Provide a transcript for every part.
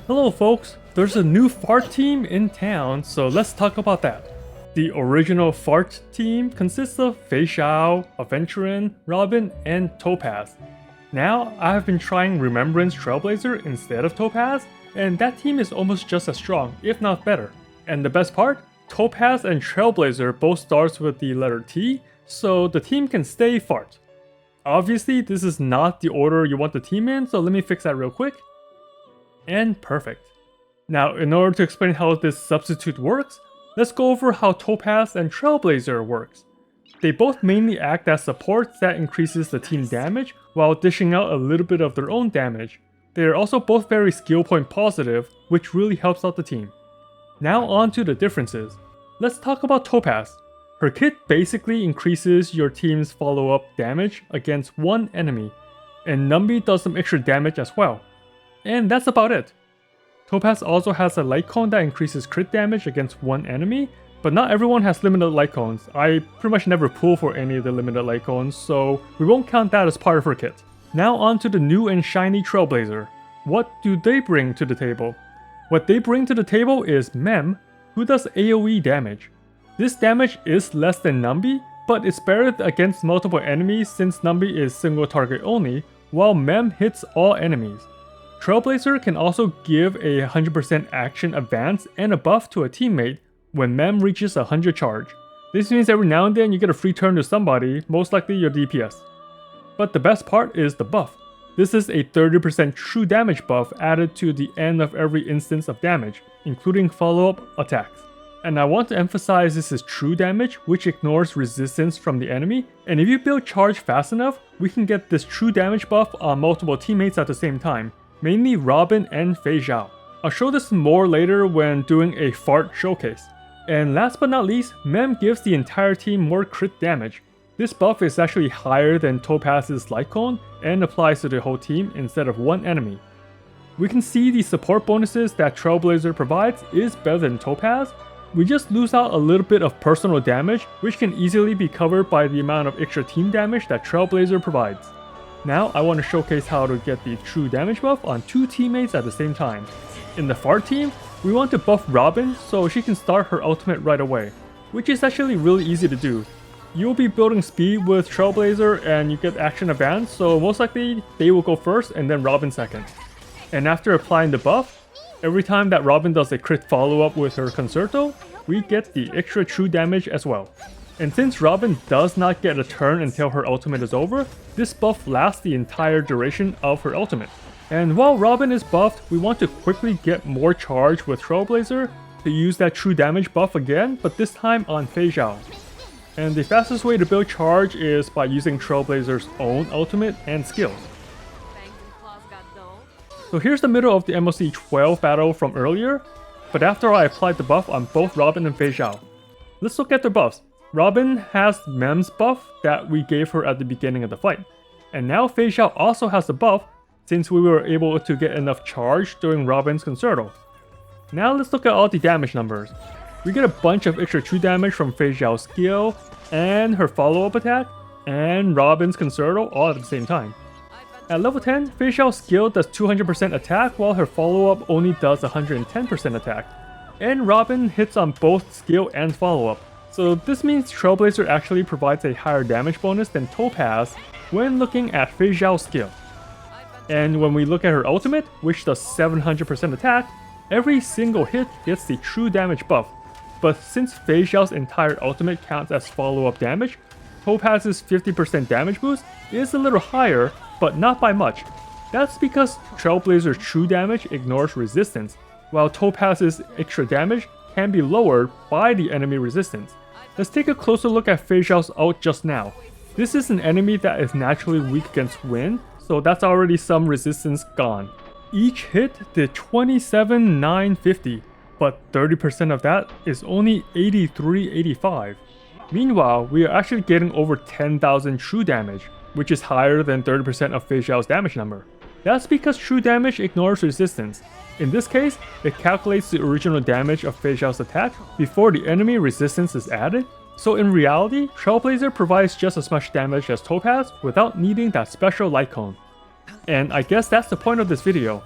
Hello folks, there's a new fart team in town, so let's talk about that. The original fart team consists of feixiao, Aventurin, Robin, and Topaz. Now, I have been trying Remembrance Trailblazer instead of Topaz, and that team is almost just as strong, if not better. And the best part? Topaz and Trailblazer both starts with the letter T, so the team can stay fart. Obviously, this is not the order you want the team in, so let me fix that real quick. And perfect. Now, in order to explain how this substitute works, let's go over how Topaz and Trailblazer works. They both mainly act as supports that increases the team damage while dishing out a little bit of their own damage. They are also both very skill point positive, which really helps out the team. Now on to the differences. Let's talk about Topaz. Her kit basically increases your team's follow-up damage against one enemy, and Numby does some extra damage as well. And that's about it. Topaz also has a light cone that increases crit damage against one enemy, but not everyone has limited light cones. I pretty much never pull for any of the limited light cones, so we won't count that as part of her kit. Now on to the new and shiny Trailblazer. What do they bring to the table? What they bring to the table is Mem, who does AoE damage. This damage is less than Numby, but it's better against multiple enemies since Numby is single target only, while Mem hits all enemies. Trailblazer can also give a 100% action advance and a buff to a teammate when Mem reaches 100 charge. This means every now and then you get a free turn to somebody, most likely your DPS. But the best part is the buff. This is a 30% true damage buff added to the end of every instance of damage, including follow-up attacks. And I want to emphasize this is true damage, which ignores resistance from the enemy, and if you build charge fast enough, we can get this true damage buff on multiple teammates at the same time, mainly Robin and feixiao. I'll show this more later when doing a fart showcase. And last but not least, Mem gives the entire team more crit damage. This buff is actually higher than Topaz's light cone and applies to the whole team instead of one enemy. We can see the support bonuses that Trailblazer provides is better than Topaz. We just lose out a little bit of personal damage, which can easily be covered by the amount of extra team damage that Trailblazer provides. Now I want to showcase how to get the true damage buff on two teammates at the same time. In the fart team, we want to buff Robin so she can start her ultimate right away, which is actually really easy to do. You'll be building speed with Trailblazer and you get action advance, so most likely they will go first and then Robin second. And after applying the buff, every time that Robin does a crit follow-up with her Concerto, we get the extra true damage as well. And since Robin does not get a turn until her ultimate is over, this buff lasts the entire duration of her ultimate. And while Robin is buffed, we want to quickly get more charge with Trailblazer to use that true damage buff again, but this time on feixiao. And the fastest way to build charge is by using Trailblazer's own ultimate and skills. So here's the middle of the MOC 12 battle from earlier, but after I applied the buff on both Robin and feixiao. Let's look at their buffs. Robin has Mem's buff that we gave her at the beginning of the fight. And now feixiao also has the buff since we were able to get enough charge during Robin's Concerto. Now let's look at all the damage numbers. We get a bunch of extra true damage from feixiao's skill, and her follow-up attack, and Robin's Concerto all at the same time. At level 10, feixiao's skill does 200% attack while her follow-up only does 110% attack. And Robin hits on both skill and follow-up. So this means Trailblazer actually provides a higher damage bonus than Topaz when looking at feixiao's skill. And when we look at her ultimate, which does 700% attack, every single hit gets the true damage buff. But since feixiao's entire ultimate counts as follow-up damage, Topaz's 50% damage boost is a little higher, but not by much. That's because Trailblazer's true damage ignores resistance, while Topaz's extra damage can be lowered by the enemy resistance. Let's take a closer look at feixiao's ult just now. This is an enemy that is naturally weak against wind, so that's already some resistance gone. Each hit did 27,950, but 30% of that is only 8385. Meanwhile, we are actually getting over 10,000 true damage, which is higher than 30% of feixiao's damage number. That's because true damage ignores resistance. In this case, it calculates the original damage of feixiao's attack before the enemy resistance is added. So in reality, Trailblazer provides just as much damage as Topaz without needing that special light cone. And I guess that's the point of this video.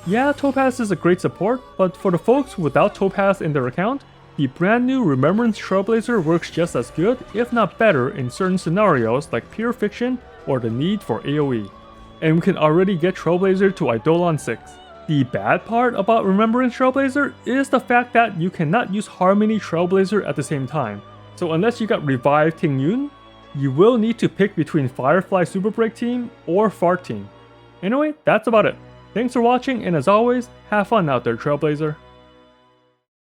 Yeah, Topaz is a great support, but for the folks without Topaz in their account, the brand new Remembrance Trailblazer works just as good, if not better, in certain scenarios like pure fiction or the need for AoE. And we can already get Trailblazer to Eidolon 6. The bad part about Remembrance Trailblazer is the fact that you cannot use Harmony Trailblazer at the same time. So unless you got Revived Ting Yun, you will need to pick between Firefly Super Break Team or Fart Team. Anyway, that's about it. Thanks for watching, and as always, have fun out there, Trailblazer.